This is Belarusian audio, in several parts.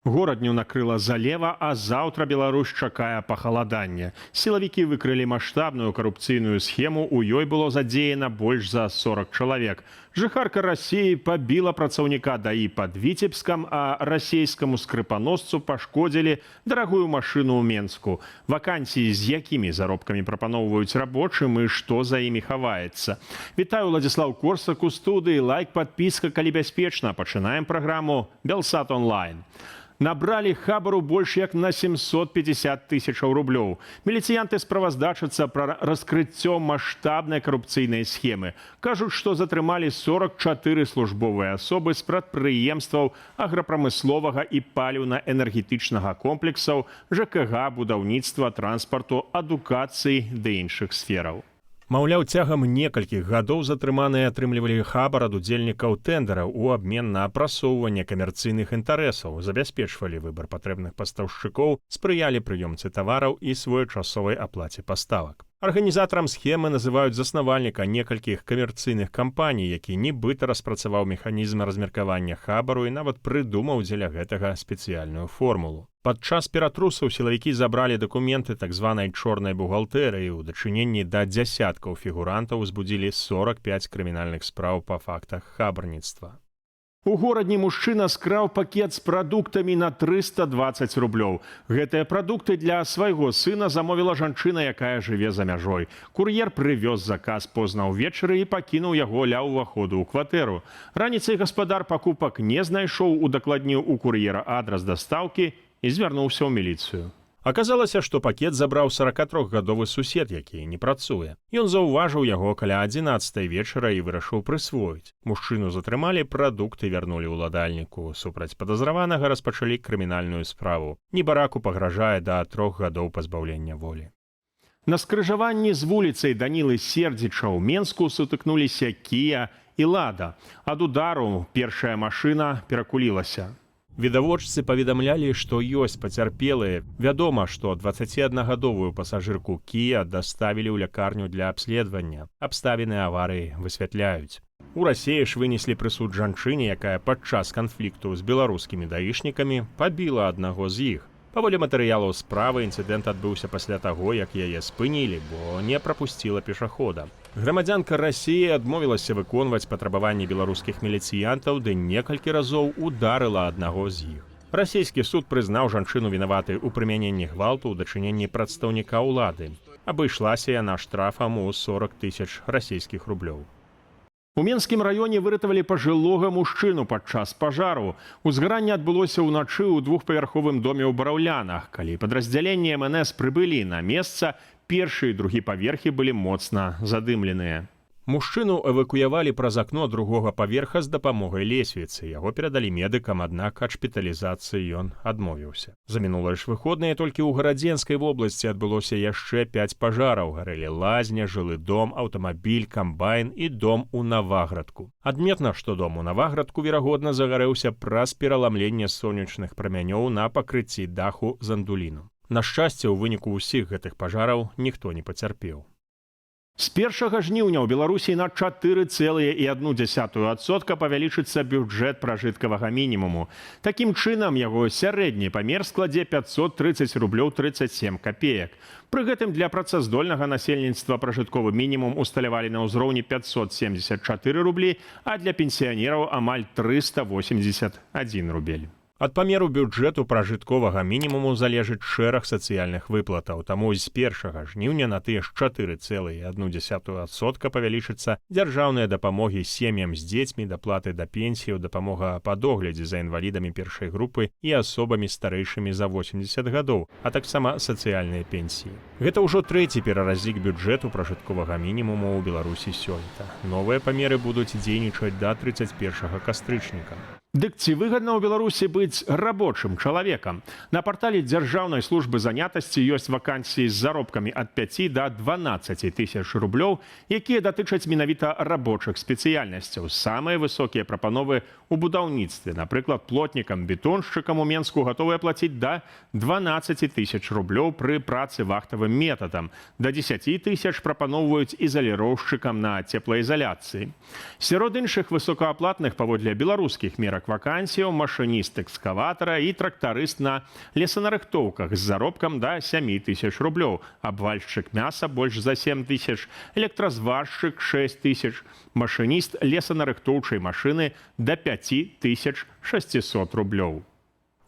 Горадню накрыла залева, а заўтра Беларусь чакае пахаладанне. Сілавікі выкрылі маштабную карупцыйную схему, у ёй было задзеяна больш за 40 чалавек. Жыхарка Расіі пабіла працаўніка ДАІ пад Віцебскам, а расейскаму скрыпаносцу пашкодзілі дарагую машыну ў Менску. Вакансіі, з якімі заробкамі прапаноўваюць рабочым і што за імі хаваецца. Вітаю, Владзіслаў Корсак у студыі. Лайк, падпіска, калі бяспечна. Пачынаем праграму «Белсат онлайн». Набрали хабару больш як на 750 тысячаў рублёў. Міліцыянты справаздачацца пра раскрыццё маштабнай карупцыйнай схемы. Кажуць, што затрымалі 44 службовыя асобы з прадпрыемстваў аграпрамысловага і паліўна-энергетычнага комплексаў, ЖКГ, будаўніцтва, транспарту, адукацыі ды іншых сфераў. Маўляў, цягам некалькіх гадоў затрыманыя атрымлівалі хабар ад удзельнікаў тэндара ў абмен на прасоўванне камерцыйных інтарэсаў, забяспечвалі выбар патрэбных пастаўшчыкоў, спрыялі прыёмцы тавараў і своечасовай аплаце паставак. Арганізатарам схемы называюць заснавальніка некалькіх камерцыйных кампаній, які нібыта распрацаваў механізм размеркавання хабару і нават прыдумаў дзеля гэтага спецыяльную формулу. Падчас ператрусаў сілавікі забралі дакументы так званай чорнай бухгалтэрыі. У дачыненні да дзясяткаў фігурантаў узбудзілі 45 крымінальных спраў па фактах хабарніцтва. У горадні мужчына скраў пакет з прадуктамі на 320 рублёў. Гэтыя прадукты для свайго сына замовіла жанчына, якая жыве за мяжой. Кур'ер прывёз заказ позна ўвечары і пакінуў яго ля ўваходу ў кватэру. Раніцай гаспадар пакупак не знайшоў, удакладніў у кур'ера адрас дастаўкі і звярнуўся ў міліцыю. Аказалася, што пакет забраў 43-гадовы сусед, які не працуе. Ён заўважыў яго каля 11 вечара і вырашыў прысвоіць. Мужчыну затрымалі, прадукты вярнулі ўладальніку. Супраць падазраванага распачалі крымінальную справу. Небараку пагражае да 3 гадоў пазбаўлення волі. На скрыжаванні з вуліцай Данілы Сердзіча ў Менску сутыкнуліся Кія і Лада. Ад удару першая машына перакулілася. Відавочцы паведамлялі, што ёсць пацярпелыя. Вядома, што 21-гадовую пасажырку Кія даставілі ў лякарню для абследавання. Абставіны аварыі высвятляюць. У Расіі ж вынеслі прысуд жанчыне, якая падчас канфлікту з беларускімі даішнікамі пабіла аднаго з іх. Паводле матэрыялаў справы, інцыдэнт адбыўся пасля таго, як яе спынілі, бо не прапусціла пешахода. Грамадзянка Расіі адмовілася выконваць патрабаванні беларускіх міліцыянтаў, ды некалькі разоў ударыла аднаго з іх. Расійскі суд прызнаў жанчыну вінаватай у прымяненні гвалту ў дачыненні прадстаўніка ўлады. Абышлася яна штрафам у 40 тысяч расійскіх рублёў. У Менскім раёне выратавалі пажылога мужчыну падчас пажару. Узгаранне адбылося ўначы ў двухпавярховым доме ў Бараўлянах. Калі падраздзяленні МНС прыбылі на месца, першы і другі паверхі былі моцна задымленыя. Мужчыну эвакуявалі праз акно другога паверха з дапамогай лесвіцы. Яго перадалі медыкам, аднак ад шпіталізацыі ён адмовіўся. За мінулыя ж выходныя толькі ў Гарадзенскай вобласці адбылося яшчэ 5 пажараў. Гарэлі лазня, жылы дом, аўтамабіль, камбайн і дом у Наваградку. Адметна, што дом у Наваградку, верагодна, загарэўся праз пераламленне сонечных прамянёў на пакрыцці даху з андуліну. На шчасце, у выніку ўсіх гэтых пажараў ніхто не пацярпеў. З 1 жніўня ў Беларусі на 4,1% павялічыцца бюджэт пражыткавага мінімуму. Такім чынам, яго сярэдні памер складзе 530 рублёў 37 копеек. Пры гэтым для працаздольнага насельніцтва пражытковы мінімум усталявалі на ўзроўні 574 рублі, а для пенсіянераў амаль 381 рубель. Ад памеру бюджэту пражытковага мінімуму залежыць шэраг сацыяльных выплатаў, таму з 1 жніўня на тыя ж 4,1% павялічыцца дзяржаўныя дапамогі сем'ям з дзецьмі, даплаты да пенсіяў, дапамога па доглядзе за інвалідамі першай групы і асобамі старэйшымі за 80 гадоў, а таксама сацыяльныя пенсіі. Гэта ўжо трэці пераразлік бюджэту пражытковага мінімуму ў Беларусі сёлета. Новыя памеры будуць дзейнічаць да 31 кастрычніка. Дык ці выгадна ў Беларусі быць рабочым чалавекам? На партале Дзяржаўнай службы занятасці ёсць вакансіі з заробкамі ад 5 да 12 тысяч рублёў, якія датычаць менавіта рабочых спецыяльнасцяў. Самыя высокія прапановы ў будаўніцтве. Напрыклад, плотнікам, бетоншчыкам у Менску гатовыя плаціць да 12 тысяч рублёў пры працы вахтавым метадам. Да 10 тысяч прапаноўваюць ізаліроўшчыкам на цеплаізаляцыі. Сярод іншых высокааплатных паводле беларускіх мерак списак вакансіяў машыніст экскаватара і трактарыст на лесанарыхтоўках з заробкам да 7 000 рублёў, абвальшчык мяса больш за 7 000, электразваршчык 6 000, машыніст лесанарыхтоўчай машыны да 5600 рублёў.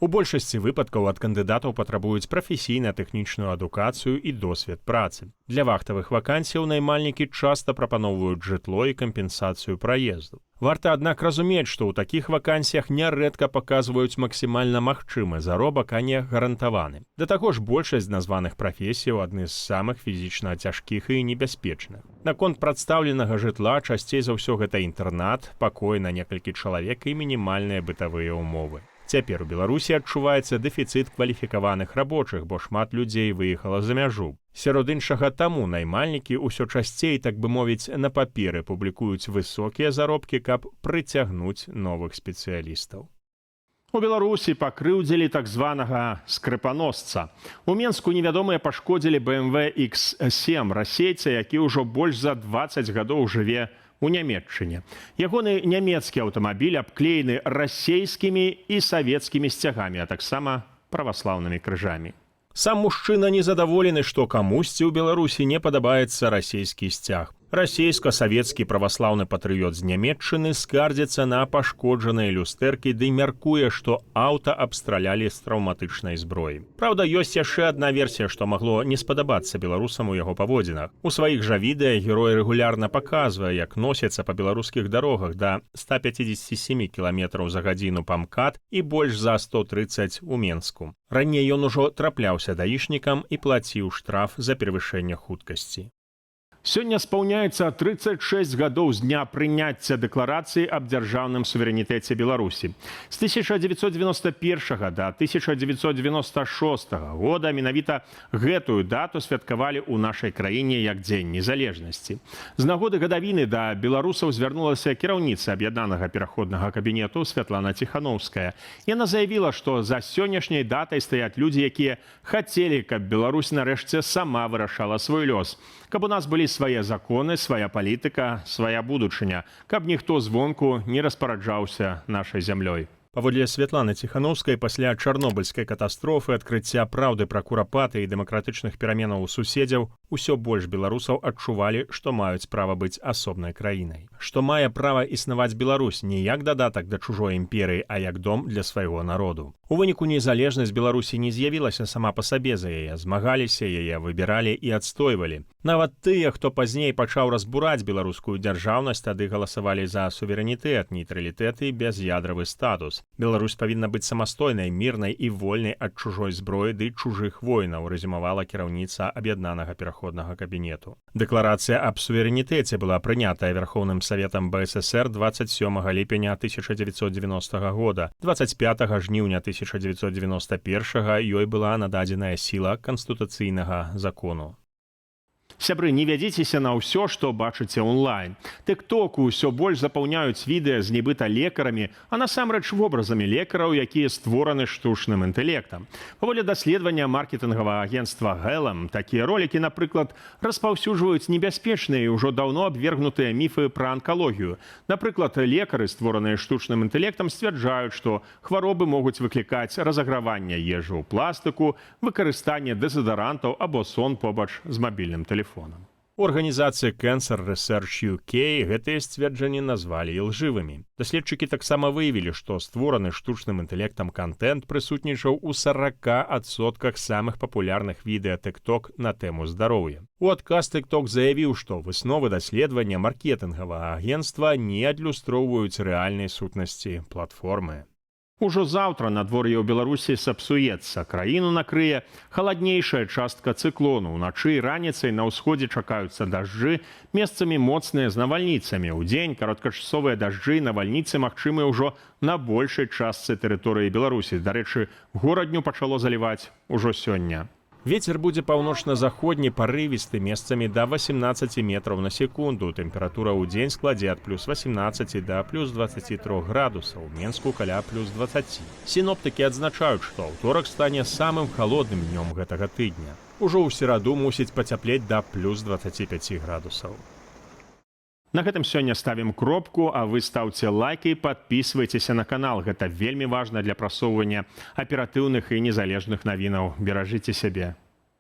У большасці выпадкаў ад кандыдатаў патрабуюць прафесійна-тэхнічную адукацыю і досвед працы. Для вахтавых вакансіяў наймальнікі часта прапаноўваюць жытло і кампенсацыю праезду. Варта, аднак, разумець, што ў такіх вакансіях нярэдка паказваюць максімальна магчымы заробак, а не гарантаваны. Да таго ж большасць названых прафесіяў адны з самых фізічна цяжкіх і небяспечных. Наконт прадстаўленага жытла часцей за ўсё гэта інтэрнат, пакой на некалькі чалавек і мінімальныя бытавыя ўмовы. Цяпер у Беларусі адчуваецца дэфіцыт кваліфікаваных рабочых, бо шмат людзей выехала за мяжу. Сярод іншага таму наймальнікі ўсё часцей, так бы мовіць, на паперы публікуюць высокія заробкі, каб прыцягнуць новых спецыялістаў. У Беларусі пакрыўдзілі так званага скрыпаносца. У Менску невядомыя пашкодзілі BMW X7 расейца, які ўжо больш за 20 гадоў жыве у Нямецчыне. Ягоны нямецкі аўтамабіль абклеены расейскімі і савецкімі сцягамі, а таксама праваслаўнымі крыжамі. Сам мужчына незадаволены, што камусьці ў Беларусі не падабаецца расейскі сцяг. Расейска-савецкі праваслаўны патрыёт з Нямецчыны скардзіцца на пашкоджаныя люстэркі ды мяркуе, што аўта абстралялі з траўматычнай зброі. Праўда, ёсць яшчэ адна версія, што магло не спадабацца беларусам у яго паводзінах. У сваіх жа відэа герой рэгулярна паказвае, як носіцца па беларускіх дарогах да 157 км за гадзіну па МКАД і больш за 130 у Менску. Раней ён ужо трапляўся даішнікам і плаціў штраф за перавышэнне хуткасці. Сёння спаўняецца 36 гадоў з дня прыняцця дэкларацыі аб дзяржаўным суверэнітэце Беларусі. З 1991 да 1996 года менавіта гэтую дату святкавалі ў нашай краіне як Дзень незалежнасці. З нагоды гадавіны да беларусаў звярнулася кіраўніца аб'яднанага пераходнага кабінету Святлана Ціхановская. Яна заявіла, што за сённяшняй датай стаяць людзі, якія хацелі, каб Беларусь нарэшце сама вырашала свой лёс. Каб у нас былі свае законы, свая палітыка, свая будучыня, каб ніхто звонку не распараджаўся нашай зямлёй. Паводле Святланы Ціхановскай, пасля чарнобыльскай катастрофы, адкрыцця праўды пра курапаты і дэмакратычных пераменаў у суседзяў, усё больш беларусаў адчувалі, што маюць права быць асобнай краінай. Што мае права існаваць Беларусь не як дадатак да чужой імперыі, а як дом для свайго народу. У выніку незалежнасць Беларусі не з'явілася сама па сабе за яе, змагаліся яе, выбіралі і адстойвалі. Нават тыя, хто пазней пачаў разбураць беларускую дзяржаўнасць, тады галасавалі за суверэнітэт, нейтралітэт і бяз'ядравы статус. Беларусь павінна быць самастойнай, мірнай і вольнай ад чужой зброі ды чужых войнаў, рэзюмавала кіраўніца аб'яднанага пераходнага кабінету. Дэкларацыя аб суверэнітэце была прынятая Верхоўным Саветам БССР 27 ліпеня 1990 года. 25 жніўня 1991 ёй была нададзеная сіла канстытуцыйнага закону. Сябры, не вядзіцеся на ўсё, што бачыце онлайн. Тык-току ўсё больш запаўняюць відэа з нібыта лекарамі, а насамрэч вобразамі лекараў, якія створаны штучным інтэлектам. Паводле даследавання маркетынгавага агенцтва Гэлам, такія ролікі, напрыклад, распаўсюджваюць небяспечныя і ўжо даўно абвергнутыя міфы пра анкалогію. Напрыклад, лекары, створаныя штучным інтэлектам, сцвярджаюць, што хваробы могуць выклікаць разаграванне ежы ў пластыку, выкарыстанне дэзадарантаў або сон побач з мабільным тэлефонам. У арганізацыі Cancer Research UK гэтыя сцверджанні назвалі ілжывымі. Даследчыкі таксама выявілі, што створаны штучным інтэлектам кантэнт прысутнічаў у 40% самых папулярных відэа TikTok на тэму здароўя. У адказ TikTok заявіў, што высновы даследавання маркетынгавага агенцтва не адлюстроўваюць рэальнай сутнасці платформы. Ужо заўтра надвор'е ў Беларусі сапсуецца. Краіну накрые халаднейшая частка цыклону. Уначы і раніцай на ўсходзе чакаюцца дажджы, месцамі моцныя з навальніцамі. Удзень кароткачасовыя дажджы і навальніцы магчымыя ўжо на большай частцы тэрыторыі Беларусі. Дарэчы, горадню пачало заліваць ужо сёння. Вецер будзе паўночна-заходні, парывісты, месцамі да 18 метраў на секунду. Тэмпература ў дзень складзе ад плюс 18 да плюс 23 градусаў, у Менску каля плюс 20. Сіноптыкі адзначаюць, што аўторак стане самым халодным днём гэтага тыдня. Ужо ў сераду мусіць пацяплець да плюс 25 градусаў. На гэтым сёння ставім кропку, а вы стаўце лайки і подписывайтеся на канал. Гэта вельмі важна для прасоўвання аператыўных і незалежных навінаў. Беражыце сябе.